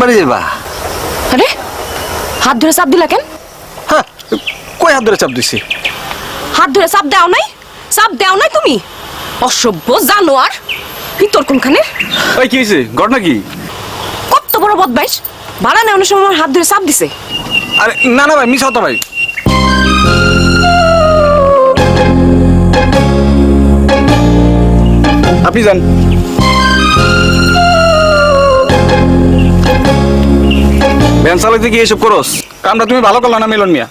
বাড়ি যাবা? আরে হাত ধরে চাপ দিলা কেন? হ্যাঁ, কই হাত ধরে চাপ দিছি? হাত ধরে চাপ দাও নাই? চাপ দাও নাই তুমি? অসভ্য জানোয়ার, ভিতর কোনখানে? ওই কি হয়েছে? ঘটনা কি? কত বড় বদমাইশ, ভাড়া নেওয়ার সময় আমার হাত ধরে চাপ দিছে। আরে না না ভাই, মিস হতো ভাই। আপনি যান। ভ্যান চালাইতে গিয়ে এসব করস? কামটা তুমি ভালো করলো না মিলন মিয়া।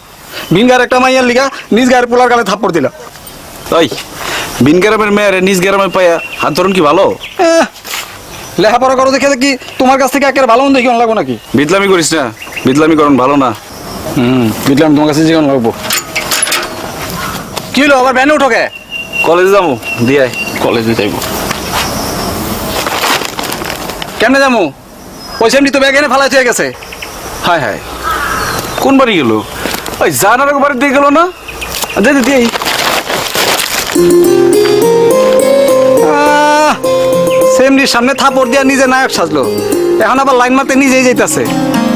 বিনগার একটা মাইয়ার লিগা নিজ গায়ের পোলার গালে থাপ্পড় দিলা। ওই বিন গ্রামের মেয়ের নিজ গ্রামে পাইয়া হাত ধরুন কি ভালো? লেখাপড়া করো দেখে দেখি তোমার কাছ থেকে একের ভালো মন্দ দেখি লাগবো নাকি? বিদলামি করিস না, বিদলামি করুন ভালো না। বিদলামি তোমার কাছে জীবন লাগবো। কি হলো আবার ভ্যানে উঠো কে? কলেজে যাবো দিয়ে কলেজে যাইব। কেমনে যাবো? পয়সা এমনি তো ব্যাগ এনে ফালাই হয়ে গেছে। হায় হায়, কোন বাড়ি গেল? ওই জানার বাড়ি দিয়ে গেল না? দিদি দিই সেমনির সামনে থাপড় দিয়া নিজে নায়ক সাজলো, এখন আবার লাইন মারতে নিজেই যাইতেছে।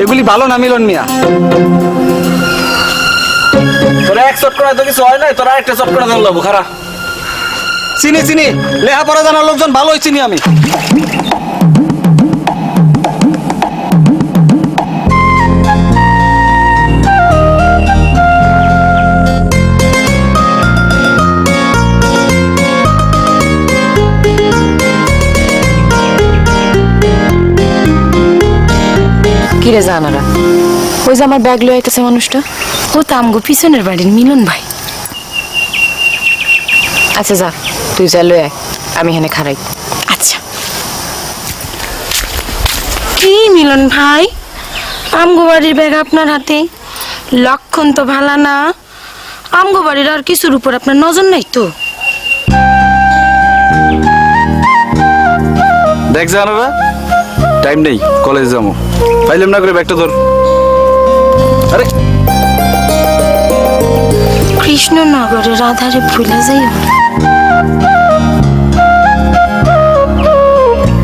এগুলি ভালো না মিলন মিয়া। তোরা এক চট করা তো কিছু হয় নাই, তোরা একটা চট করে দেবো খারা। চিনি চিনি, লেখাপড়া জানার লোকজন ভালোই চিনি আমি। কিরে জানারা, ওই যে আমার ব্যাগ লয়ে আইতেছে মানুষটা, ও তো আমগো পিছনের বাড়ির মিলন ভাই। আচ্ছা যা, তুই যা লয়ে আয়, আমি এখানে খারাই। আচ্ছা। কি মিলন ভাই, আমগো বাড়ির ব্যাগ আপনার হাতে? লক্ষণ তো ভালো না। আমগো বাড়ির আর কিছুর উপর আপনার নজর নাই তো? দেখ জানারা, টাইম নেই, কলেজ যাবো। পাইলাম না করে ব্যাগটা ধর। আরে কৃষ্ণনগরের আধারে ভুলে যাই।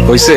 হইছে